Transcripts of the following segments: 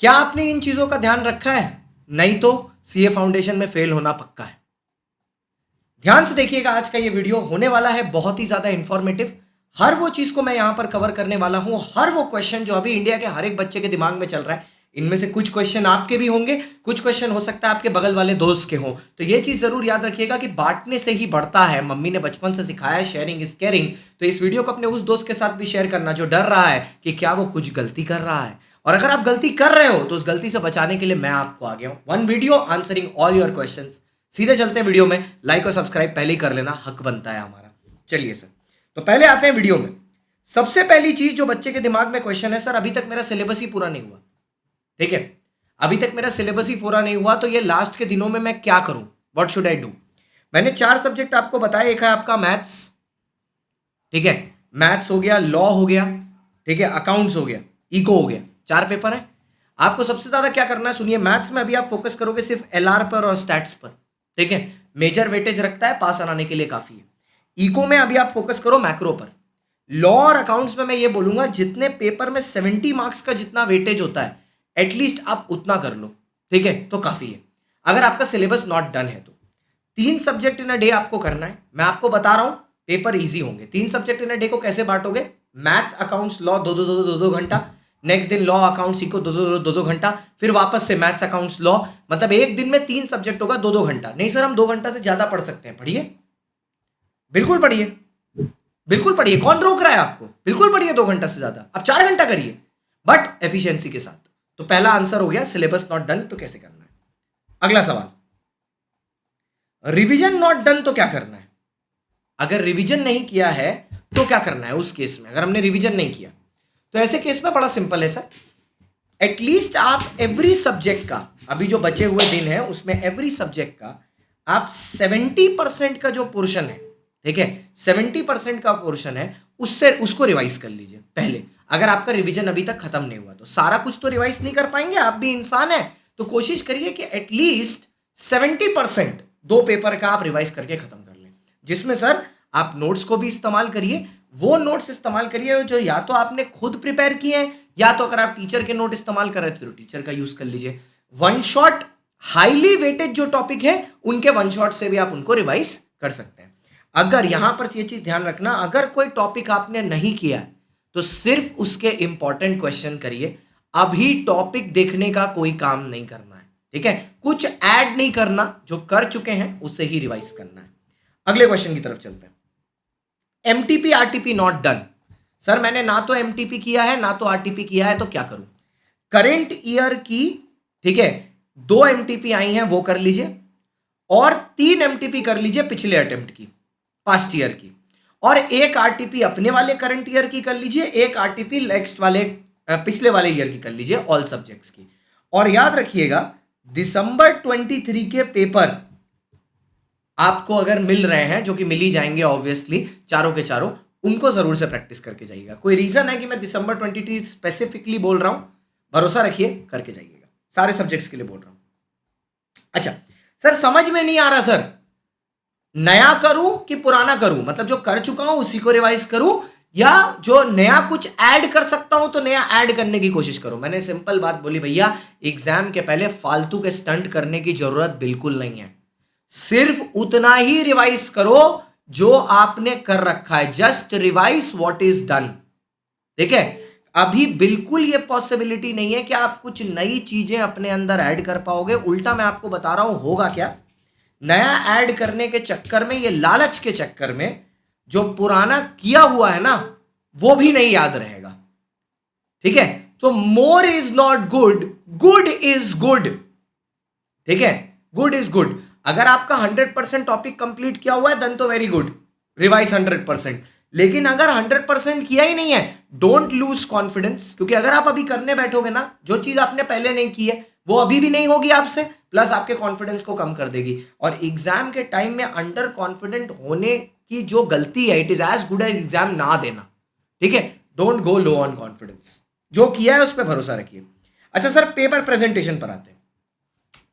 क्या आपने इन चीजों का ध्यान रखा है? नहीं तो सीए फाउंडेशन में फेल होना पक्का है। ध्यान से देखिएगा, आज का ये वीडियो होने वाला है बहुत ही ज्यादा इंफॉर्मेटिव। हर वो चीज को मैं यहां पर कवर करने वाला हूं, हर वो क्वेश्चन जो अभी इंडिया के हर एक बच्चे के दिमाग में चल रहा है। इनमें से कुछ क्वेश्चन आपके भी होंगे, कुछ क्वेश्चन हो सकता है आपके बगल वाले दोस्त के हो। तो ये चीज जरूर याद रखिएगा कि बांटने से ही बढ़ता है। मम्मी ने बचपन से सिखाया है शेयरिंग इज केयरिंग। तो इस वीडियो को अपने उस दोस्त के साथ भी शेयर करना जो डर रहा है कि क्या वो कुछ गलती कर रहा है। और अगर आप गलती कर रहे हो तो उस गलती से बचाने के लिए मैं आपको आ गया हूं, one video answering all your questions. सीधे चलते हैं वीडियो में। लाइक और सब्सक्राइब पहले ही कर लेना, हक बनता है हमारा। चलिए सर, तो पहले आते हैं वीडियो में। सबसे पहली चीज जो बच्चे के दिमाग में क्वेश्चन है, सर अभी तक मेरा सिलेबस ही पूरा नहीं हुआ। ठीक है, अभी तक मेरा सिलेबस ही पूरा नहीं हुआ, तो ये लास्ट के दिनों में मैं क्या करूं? What should I do? मैंने 4 सब्जेक्ट आपको बताया। एक है आपका मैथ्स, ठीक है, मैथ्स हो गया, लॉ हो गया, ठीक है, अकाउंट्स हो गया, इको हो गया। 4 पेपर है। आपको सबसे ज्यादा क्या करना है, सुनिए। मैथ्स में अभी आप फोकस करोगे सिर्फ एलआर पर और स्टैट्स पर, ठीक है। मेजर वेटेज रखता है, पास आने के लिए काफी है। इको में अभी आप फोकस करो मैक्रो पर। लॉ और अकाउंट्स में मैं ये बोलूंगा जितने पेपर में 70 मार्क्स का जितना वेटेज होता है, एटलीस्ट आप उतना कर लो, ठीक है, तो काफी है। अगर आपका सिलेबस नॉट डन है तो 3 सब्जेक्ट इन अ डे आपको करना है। मैं आपको बता रहा हूं पेपर इजी होंगे। 3 सब्जेक्ट इन अ डे को कैसे बांटोगे? मैथ्स अकाउंट्स लॉ दो घंटा, नेक्स्ट दिन लॉ अकाउंट्स इको दो घंटा, फिर वापस से मैथ्स अकाउंट्स लॉ। मतलब एक दिन में 3 सब्जेक्ट होगा 2-2 घंटा। नहीं सर, हम 2 घंटा से ज्यादा पढ़ सकते हैं। पढ़िए, बिल्कुल पढ़िए, बिल्कुल पढ़िए। कौन रोक रहा है आपको? बिल्कुल पढ़िए 2 घंटा से ज्यादा, आप 4 घंटा करिए, बट एफिशिएंसी के साथ। तो पहला आंसर हो गया, सिलेबस नॉट डन तो कैसे करना है। अगला सवाल, रिवीजन नॉट डन तो क्या करना है? अगर रिवीजन नहीं किया है तो क्या करना है उस केस में? अगर हमने रिवीजन नहीं किया तो ऐसे केस में बड़ा सिंपल है सर। एटलीस्ट आप एवरी सब्जेक्ट का, अभी जो बचे हुए दिन है उसमें एवरी सब्जेक्ट का आप 70% का जो पोर्शन है, ठीक है, 70% का पोर्शन है, उससे उसको रिवाइज कर लीजिए पहले। अगर आपका रिवीजन अभी तक खत्म नहीं हुआ तो सारा कुछ तो रिवाइज नहीं कर पाएंगे, आप भी इंसान है। तो कोशिश करिए कि एटलीस्ट 70% 2 पेपर का आप रिवाइज करके खत्म कर लें। जिसमें सर आप नोट्स को भी इस्तेमाल करिए। वो नोट्स इस्तेमाल करिए जो या तो आपने खुद प्रिपेयर किए हैं, या तो अगर आप टीचर के नोट इस्तेमाल कर रहे थे तो टीचर का यूज कर लीजिए। वन शॉट हाईली वेटेड जो टॉपिक है उनके वन शॉट से भी आप उनको रिवाइज कर सकते हैं। अगर यहां पर ये चीज ध्यान रखना, अगर कोई टॉपिक आपने नहीं किया तो सिर्फ उसके इंपॉर्टेंट क्वेश्चन करिए। अभी टॉपिक देखने का कोई काम नहीं करना है, ठीक है। कुछ ऐड नहीं करना, जो कर चुके हैं उससे ही रिवाइज करना है। अगले क्वेश्चन की तरफ चलते हैं। MTP RTP not done. Sir मैंने ना तो एमटीपी किया है ना तो आरटीपी किया है, तो क्या करूं? करेंट ईयर की, ठीक है, 2 एमटीपी आई हैं वो कर लीजिए, और 3 एमटीपी कर लीजिए पिछले अटेम्प्ट की, पास्ट ईयर की, और 1 आरटीपी अपने वाले करंट ईयर की कर लीजिए, 1 आरटीपी नेक्स्ट वाले पिछले वाले ईयर की कर लीजिए, ऑल सब्जेक्ट्स की। और याद रखिएगा दिसंबर 23 के पेपर आपको अगर मिल रहे हैं, जो कि मिल ही जाएंगे ऑब्वियसली चारों के चारों, उनको जरूर से प्रैक्टिस करके जाइएगा। कोई रीजन है कि मैं दिसंबर 22 स्पेसिफिकली बोल रहा हूं? भरोसा रखिए, करके जाइएगा। सारे सब्जेक्ट्स के लिए बोल रहा हूं। अच्छा सर, समझ में नहीं आ रहा सर, नया करूं कि पुराना करूं? मतलब जो कर चुका हूं उसी को रिवाइज करूं, या जो नया कुछ ऐड कर सकता हूं तो नया ऐड करने की कोशिश करूं? मैंने सिंपल बात बोली भैया, एग्जाम के पहले फालतू के स्टंट करने की जरूरत बिल्कुल नहीं है। सिर्फ उतना ही रिवाइज करो जो आपने कर रखा है। Just revise what is done, ठीक है। अभी बिल्कुल ये पॉसिबिलिटी नहीं है कि आप कुछ नई चीजें अपने अंदर ऐड कर पाओगे। उल्टा मैं आपको बता रहा हूं होगा क्या, नया ऐड करने के चक्कर में, ये लालच के चक्कर में, जो पुराना किया हुआ है ना वो भी नहीं याद रहेगा, ठीक है। तो more is not good, good is good, ठीक है, गुड इज गुड। अगर आपका 100% टॉपिक कंप्लीट किया हुआ है देन तो वेरी गुड, रिवाइज 100%। लेकिन अगर 100% किया ही नहीं है, डोंट लूज कॉन्फिडेंस, क्योंकि अगर आप अभी करने बैठोगे ना, जो चीज आपने पहले नहीं की है वो अभी भी नहीं होगी आपसे, प्लस आपके कॉन्फिडेंस को कम कर देगी। और एग्जाम के टाइम में अंडर कॉन्फिडेंट होने की जो गलती है, it is as good as exam ना देना, ठीक है। Don't go low on confidence, जो किया है उस पर भरोसा रखिए। अच्छा सर, पेपर प्रेजेंटेशन पर आते हैं,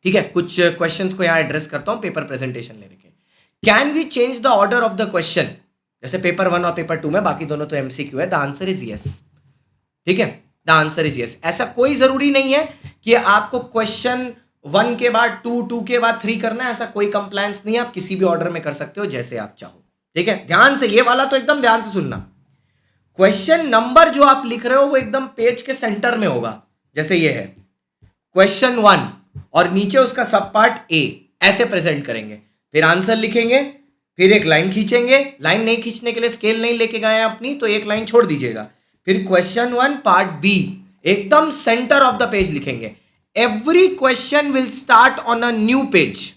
ठीक है। कुछ क्वेश्चंस को यहां एड्रेस करता हूं पेपर प्रेजेंटेशन लेने के। Can we change the order of the question? जैसे पेपर 1 और पेपर 2 में, बाकी दोनों तो एमसीक्यू है, द आंसर इज यस, ठीक है। The answer is yes. ऐसा कोई जरूरी नहीं है कि आपको क्वेश्चन 1 के बाद 2, 2 के बाद 3 करना है, ऐसा कोई कंप्लायंस नहीं है, आप किसी भी ऑर्डर में कर सकते हो जैसे आप चाहो। ठीक है, ध्यान से, ये वाला तो एकदम ध्यान से सुनना। क्वेश्चन नंबर जो आप लिख रहे हो वो एकदम पेज के सेंटर में होगा, जैसे ये है क्वेश्चन 1 और नीचे उसका सब पार्ट ए, ऐसे प्रेजेंट करेंगे, फिर आंसर लिखेंगे, फिर एक लाइन खींचेंगे। लाइन नहीं खींचने के लिए स्केल नहीं लेके गए हैं अपनी, तो एक लाइन छोड़ दीजिएगा। फिर क्वेश्चन 1 पार्ट बी एकदम सेंटर ऑफ द पेज लिखेंगे। Every question will start on a new page.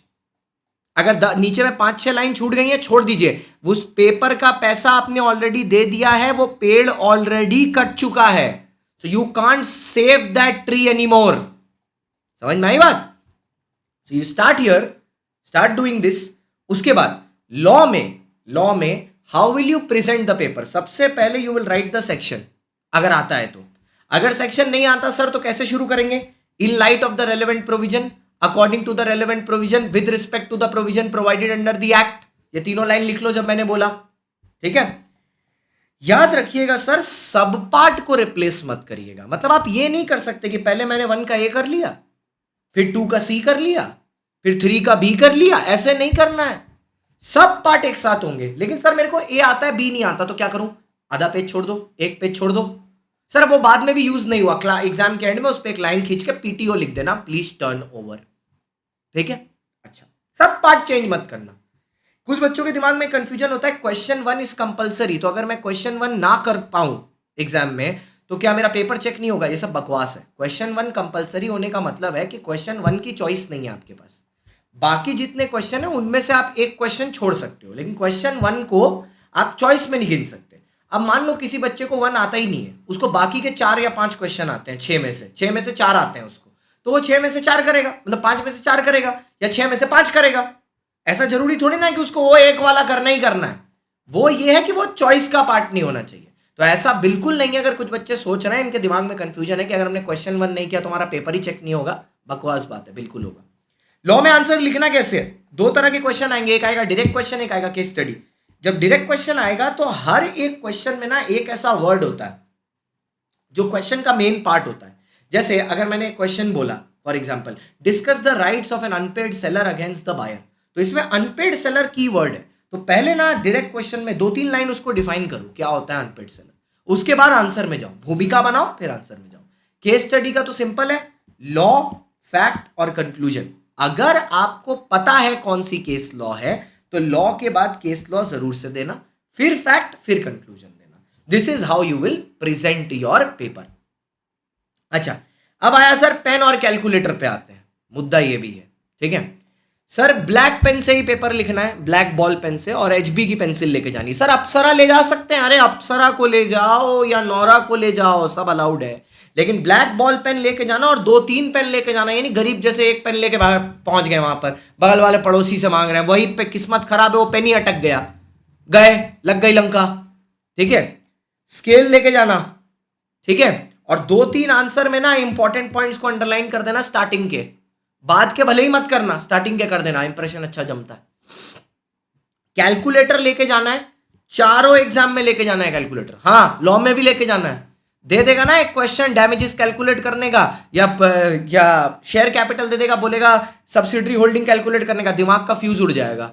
अगर नीचे में 5-6 लाइन छूट गई है, छोड़ दीजिए, उस पेपर का पैसा आपने ऑलरेडी दे दिया है, वो पेड़ ऑलरेडी कट चुका है, so you can't save that tree any more. समझ में आई बात? So you start here, start doing this. उसके बाद लॉ में how will you present the paper? सबसे पहले you will write the section, अगर आता है तो। अगर सेक्शन नहीं आता सर तो कैसे शुरू करेंगे? In light of the relevant provision, according to the relevant provision, with respect to the provision provided under the act. ये तीनों लाइन लिख लो जब मैंने बोला। ठीक है, याद रखिएगा सर, सब पार्ट को रिप्लेस मत करिएगा। मतलब आप ये नहीं कर सकते कि पहले मैंने 1 का ए कर लिया, फिर 2 का सी कर लिया, फिर 3 का बी कर लिया। ऐसे नहीं करना है, सब पार्ट एक साथ होंगे। लेकिन सर मेरे को ए आता है बी नहीं आता, तो क्या करूं? आधा पेज छोड़ दो, एक पेज छोड़ दो। सर वो बाद में भी यूज नहीं हुआ, एग्जाम के एंड में उस पर एक लाइन खींच के पीटीओ लिख देना, प्लीज टर्न ओवर। ठीक है, अच्छा, सब पार्ट चेंज मत करना। कुछ बच्चों के दिमाग में कंफ्यूजन होता है, क्वेश्चन 1 इज कंपलसरी, तो अगर मैं क्वेश्चन 1 ना कर पाऊं एग्जाम में तो क्या मेरा पेपर चेक नहीं होगा? ये सब बकवास है। क्वेश्चन 1 कंपलसरी होने का मतलब है कि क्वेश्चन 1 की चॉइस नहीं है आपके पास, बाकी जितने क्वेश्चन है उनमें से आप एक क्वेश्चन छोड़ सकते हो, लेकिन क्वेश्चन 1 को आप चॉइस में नहीं गिन सकते। अब मान लो किसी बच्चे को 1 आता ही नहीं है, उसको बाकी के 4 या 5 क्वेश्चन आते हैं, 6 में से 4 आते हैं उसको, तो वो 6 में से 4 करेगा, मतलब 5 में से 4 करेगा या 6 में से 5 करेगा। ऐसा जरूरी थोड़ी ना है कि उसको वो एक वाला करना ही करना है। वो ये है कि वो चॉइस का पार्ट नहीं होना चाहिए। तो ऐसा बिल्कुल नहीं है। अगर कुछ बच्चे सोच रहे हैं, इनके दिमाग में कंफ्यूजन है कि अगर हमने क्वेश्चन 1 नहीं किया तो हमारा पेपर ही चेक नहीं होगा, बकवास बात है, बिल्कुल होगा। लॉ में आंसर लिखना कैसे है? 2 तरह के क्वेश्चन आएंगे, एक आएगा डायरेक्ट क्वेश्चन, एक आएगा केस स्टडी। जब डायरेक्ट क्वेश्चन आएगा तो हर एक क्वेश्चन में ना एक ऐसा वर्ड होता है जो क्वेश्चन का मेन पार्ट होता है। जैसे अगर मैंने क्वेश्चन बोला for example, discuss the rights of an unpaid seller against the buyer, तो इसमें अनपेड सेलर की वर्ड है। तो पहले ना डायरेक्ट क्वेश्चन में 2-3 लाइन उसको डिफाइन करो, क्या होता है अनपेड सेलर, उसके बाद आंसर में जाओ, भूमिका बनाओ, फिर आंसर में जाओ। केस स्टडी का तो सिंपल है, लॉ, फैक्ट और कंक्लूजन। अगर आपको पता है कौन सी केस लॉ है तो लॉ के बाद केस लॉ जरूर से देना, फिर फैक्ट, फिर कंक्लूजन देना। This is how you will present your paper. अच्छा, अब आया सर पेन और कैलकुलेटर पे आते हैं, मुद्दा ये भी है। ठीक है सर, ब्लैक पेन से ही पेपर लिखना है, ब्लैक बॉल पेन से, और एचबी की पेंसिल लेके जानी। सर अप्सरा ले जा सकते हैं, अरे अप्सरा को ले जाओ या नोरा को ले जाओ, सब अलाउड है, लेकिन ब्लैक बॉल पेन लेके जाना और 2-3 पेन लेके जाना। यानी गरीब जैसे एक पेन लेके बाहर पहुंच गए, वहां पर बगल वाले पड़ोसी से मांग रहे हैं, वही पे किस्मत खराब है, वो पेन ही अटक गया, गए, लग गई लंका। ठीक है, स्केल लेके जाना। ठीक है, और 2-3 आंसर में ना इंपॉर्टेंट पॉइंट्स को अंडरलाइन कर देना, स्टार्टिंग के, बाद के भले ही मत करना, स्टार्टिंग के कर देना, इंप्रेशन अच्छा जमता है। कैलकुलेटर लेके जाना है, चारों एग्जाम में लेके जाना है कैलकुलेटर। हाँ, लॉ में भी लेके जाना है, दे देगा ना एक क्वेश्चन डैमेजेस कैलकुलेट करने का, या शेयर कैपिटल दे देगा, बोलेगा सब्सिडरी होल्डिंग कैलकुलेट करने का, दिमाग का फ्यूज उड़ जाएगा,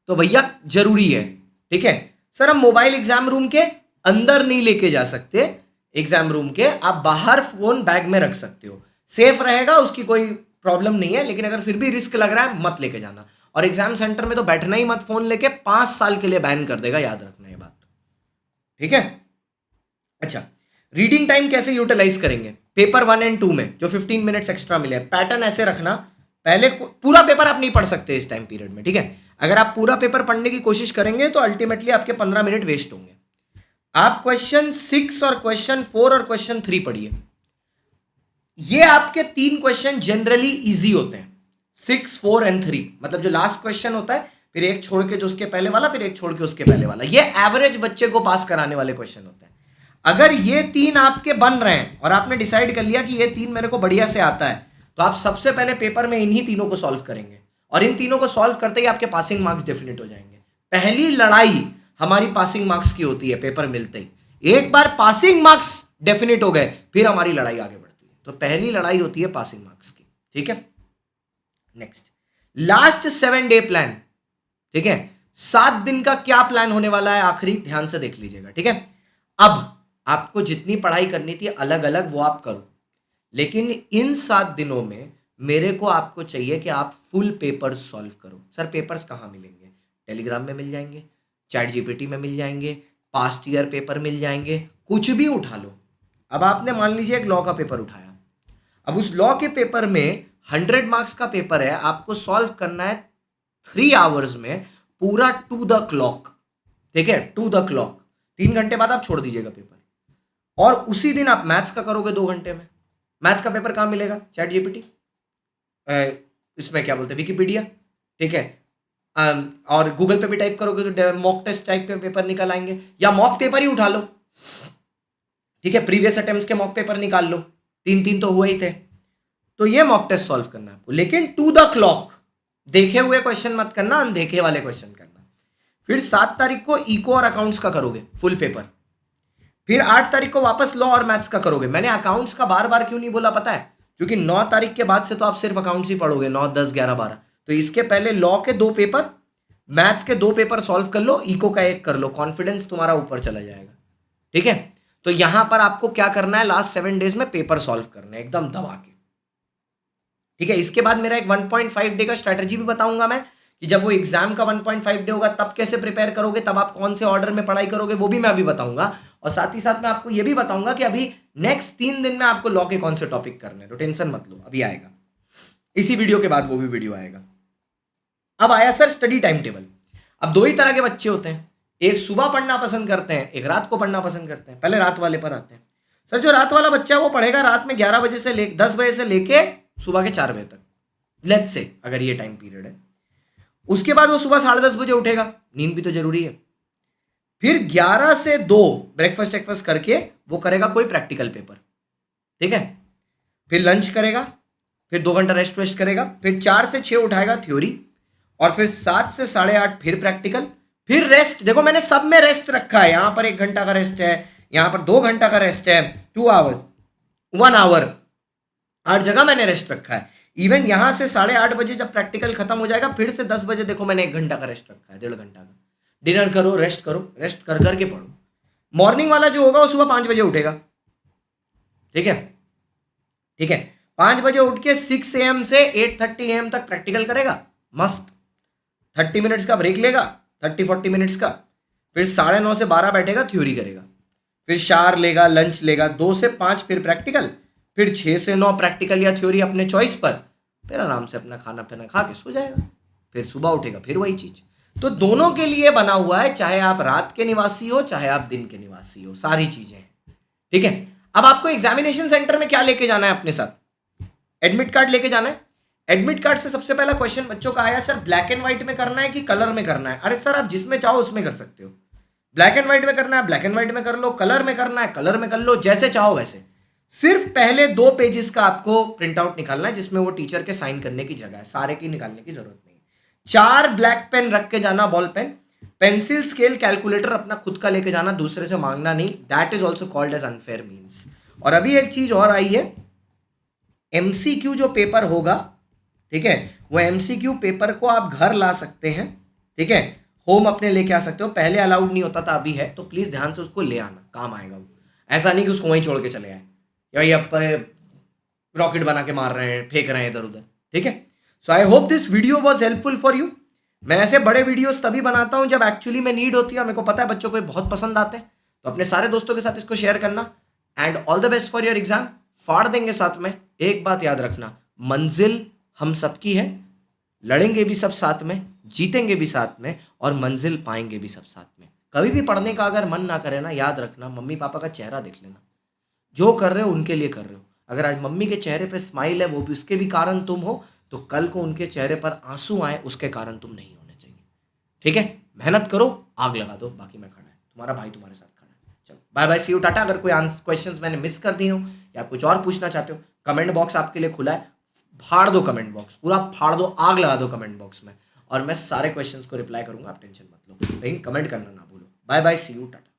तो भैया जरूरी है। ठीक है सर, हम मोबाइल एग्जाम रूम के अंदर नहीं लेके जा सकते, एग्जाम रूम के आप बाहर फोन बैग में रख सकते हो, सेफ रहेगा, उसकी कोई प्रॉब्लम नहीं है, लेकिन अगर फिर भी रिस्क लग रहा है मत लेके जाना। और एग्जाम सेंटर में तो बैठना ही मत, फोन लेके 5 साल के लिए बैन कर देगा, याद रखना ये बात। ठीक है, अच्छा, रीडिंग टाइम कैसे यूटिलाइज करेंगे पेपर 1 और 2 में, जो 15 मिनट्स एक्स्ट्रा मिले। पैटर्न ऐसे रखना, पहले पूरा पेपर आप नहीं पढ़ सकते इस टाइम पीरियड में। ठीक है, अगर आप पूरा पेपर पढ़ने की कोशिश करेंगे तो अल्टीमेटली आपके 15 मिनट वेस्ट होंगे। आप क्वेश्चन 6 और क्वेश्चन 4 और क्वेश्चन 3 पढ़िए। ये आपके 3 क्वेश्चन जनरली इजी होते हैं, 6, 4 और 3, मतलब जो लास्ट क्वेश्चन होता है, फिर एक छोड़ के जो उसके पहले वाला, फिर एक छोड़ के उसके पहले वाला, ये एवरेज बच्चे को पास कराने वाले क्वेश्चन होते हैं। अगर ये 3 आपके बन रहे हैं और आपने डिसाइड कर लिया कि ये 3 मेरे को बढ़िया से आता है, तो आप सबसे पहले पेपर में इन्हीं तीनों को सॉल्व करेंगे, और इन तीनों को सॉल्व करते ही आपके पासिंग मार्क्स डेफिनेट हो जाएंगे। पहली लड़ाई हमारी पासिंग मार्क्स की होती है पेपर मिलते ही। एक बार पासिंग मार्क्स डेफिनेट हो गए, फिर हमारी लड़ाई आगे बढ़ती है। तो पहली लड़ाई होती है पासिंग मार्क्स की, ठीक है। नेक्स्ट, लास्ट 7 डे प्लान, ठीक है। 7 दिन का क्या प्लान होने वाला है आखिरी ध्यान से देख लीजिएगा, ठीक है। अब आपको जितनी पढ़ाई करनी थी अलग अलग वो आप करो, लेकिन इन 7 दिनों में मेरे को आपको चाहिए कि आप फुल पेपर सॉल्व करो। सर पेपर्स कहाँ मिलेंगे? टेलीग्राम में मिल जाएंगे, चैट जीपीटी में मिल जाएंगे, पास्ट ईयर पेपर मिल जाएंगे, कुछ भी उठा लो। अब आपने मान लीजिए एक लॉ का पेपर उठाया, अब उस लॉ के पेपर में 100 मार्क्स का पेपर है, आपको सॉल्व करना है 3 आवर्स में, पूरा टू द क्लॉक, ठीक है, टू द क्लॉक। 3 घंटे बाद आप छोड़ दीजिएगा पेपर, और उसी दिन आप मैथ्स का करोगे 2 घंटे में। मैथ्स का पेपर कहाँ मिलेगा? चैट जीपीटी, इसमें क्या बोलते हैं, विकिपीडिया, ठीक है। और गूगल पे भी टाइप करोगे तो मॉक टेस्ट टाइप के पेपर निकल आएंगे, या मॉक पेपर ही उठा लो, ठीक है, प्रीवियस अटेम्प्ट्स के मॉक पेपर निकाल लो, 3 तो हुए ही थे। तो ये मॉक टेस्ट सॉल्व करना है आपको, लेकिन टू द क्लॉक, देखे हुए क्वेश्चन मत करना, अनदेखे वाले क्वेश्चन करना। फिर 7 तारीख को इको और अकाउंट्स का करोगे फुल पेपर, फिर 8 तारीख को वापस लॉ और मैथ्स का करोगे। मैंने अकाउंट्स का बार बार क्यों नहीं बोला पता है? क्योंकि 9 तारीख के बाद से तो आप सिर्फ अकाउंट्स ही पढ़ोगे, 9, 10, 11, 12। तो इसके पहले लॉ के 2 पेपर, मैथ्स के 2 पेपर सॉल्व कर लो, इको का 1 कर लो, कॉन्फिडेंस तुम्हारा ऊपर चला जाएगा, ठीक है। तो यहां पर आपको क्या करना है, लास्ट 7 डेज में पेपर सॉल्व करना है एकदम दबा के, ठीक है। इसके बाद मेरा एक 1.5 डे का स्ट्रैटेजी भी बताऊंगा मैं, कि जब वो एग्जाम का 1.5 डे होगा तब कैसे प्रिपेयर करोगे, तब आप कौन से ऑर्डर में पढ़ाई करोगे, वो भी मैं अभी बताऊंगा। और साथ ही साथ मैं आपको ये भी बताऊंगा कि अभी नेक्स्ट 3 दिन में आपको लॉ के कौन से टॉपिक करने हैं, तो टेंशन मत लो, अभी आएगा, इसी वीडियो के बाद वो भी वीडियो आएगा। अब आया सर स्टडी टाइम टेबल। अब 2 ही तरह के बच्चे होते हैं, एक सुबह पढ़ना पसंद करते हैं, एक रात को पढ़ना पसंद करते हैं। पहले रात वाले पर आते हैं। सर जो रात वाला बच्चा है वो पढ़ेगा रात में 11 बजे से 10 बजे से लेके सुबह के 4 बजे तक, लेट्स से, अगर ये टाइम पीरियड है। उसके बाद वो सुबह 10:30 बजे उठेगा, नींद भी तो जरूरी है। फिर 11 से 2 ब्रेकफास्ट वेकफास्ट करके वो करेगा कोई प्रैक्टिकल पेपर, ठीक है। फिर लंच करेगा, फिर 2 घंटा रेस्ट वेस्ट करेगा, फिर 4 से 6 उठाएगा थ्योरी, और फिर 7 से 8:30 फिर प्रैक्टिकल, फिर रेस्ट। देखो मैंने सब में रेस्ट रखा है, यहां पर 1 घंटा का रेस्ट है, यहां पर 2 घंटा का रेस्ट है, 2 आवर्स, 1 आवर, 8 जगह मैंने रेस्ट रखा है। इवन यहां से 8:30 बजे जब प्रैक्टिकल खत्म हो जाएगा, फिर से 10 बजे देखो मैंने 1 घंटा का रेस्ट रखा है, 1.5 घंटा का। डिनर करो, रेस्ट करो, रेस्ट कर करके पढ़ो। मॉर्निंग वाला जो होगा वो सुबह 5 बजे उठेगा, ठीक है, ठीक है। 5 बजे उठ के 6 AM से 8:30 AM तक प्रैक्टिकल करेगा, मस्त। 30 मिनट्स का ब्रेक लेगा, 30-40 मिनट्स का, फिर 9:30 से 12 बैठेगा, थ्योरी करेगा, फिर शार लेगा, लंच लेगा, 2 से 5 फिर प्रैक्टिकल, फिर 6 से 9 प्रैक्टिकल या थ्योरी अपने चॉइस पर, फिर आराम से अपना खाना पीना खा के सो जाएगा, फिर सुबह उठेगा, फिर वही चीज। तो दोनों के लिए बना हुआ है, चाहे आप रात के निवासी हो चाहे आप दिन के निवासी हो, सारी चीजें हैं, ठीक है। अब आपको एग्जामिनेशन सेंटर में क्या लेके जाना है अपने साथ? एडमिट कार्ड लेके जाना है। एडमिट कार्ड से सबसे पहला क्वेश्चन बच्चों का आया, सर ब्लैक एंड व्हाइट में करना है कि कलर में करना है? अरे सर आप जिसमें चाहो उसमें कर सकते हो। ब्लैक एंड व्हाइट में करना है ब्लैक एंड व्हाइट में कर लो, कलर में करना है कलर में कर लो, जैसे चाहो वैसे। सिर्फ पहले 2 पेजेस का आपको प्रिंट आउट निकालना है, जिसमें वो टीचर के साइन करने की जगह है, सारे की निकालने की जरूरत नहीं। 4 ब्लैक पेन रख के जाना, ball pen, pencil, scale, calculator अपना खुद का लेके जाना, दूसरे से मांगना नहीं। That is also called as unfair means. और अभी एक चीज और आई है, एमसीक्यू जो पेपर होगा, ठीक है, वो एमसीक्यू पेपर को आप घर ला सकते हैं, ठीक है, होम अपने लेके आ सकते हो। पहले अलाउड नहीं होता था, अभी है, तो प्लीज ध्यान से उसको ले आना, काम आएगा वो। ऐसा नहीं कि उसको वहीं छोड़ के चले आए, या ये अब रॉकेट बना के मार रहे हैं, फेंक रहे हैं इधर उधर, ठीक है। So I hope this video was helpful for you. मैं ऐसे बड़े वीडियोस तभी बनाता हूं जब एक्चुअली में नीड होती है, मेरे को पता है बच्चों को बहुत पसंद आते हैं, तो अपने सारे दोस्तों के साथ इसको शेयर करना। And all the best for your exam. फाड़ देंगे साथ में। एक बात याद रखना, मंजिल हम सबकी है, लड़ेंगे भी सब साथ में, जीतेंगे भी साथ में, और मंजिल पाएंगे भी सब साथ में। कभी भी पढ़ने का अगर मन ना करे ना, याद रखना मम्मी पापा का चेहरा देख लेना, जो कर रहे हो उनके लिए कर रहे हो। अगर आज मम्मी के चेहरे पे स्माइल है, वो भी उसके भी कारण तुम हो, तो कल को उनके चेहरे पर आंसू आए, उसके कारण तुम नहीं होने चाहिए, ठीक है। मेहनत करो, आग लगा दो, बाकी मैं खड़ा है, तुम्हारा भाई तुम्हारे साथ खड़ा है। चलो bye bye, see you, tata. अगर कोई क्वेश्चंस मैंने मिस कर दिए हो या कुछ और पूछना चाहते हो, कमेंट बॉक्स आपके लिए खुला है, फाड़ दो कमेंट बॉक्स, पूरा फाड़ दो, आग लगा दो कमेंट बॉक्स में, और मैं सारे क्वेश्चंस को रिप्लाई करूंगा, आप टेंशन मत लो, लेकिन कमेंट करना ना भूलो। Bye bye, see you, Tata.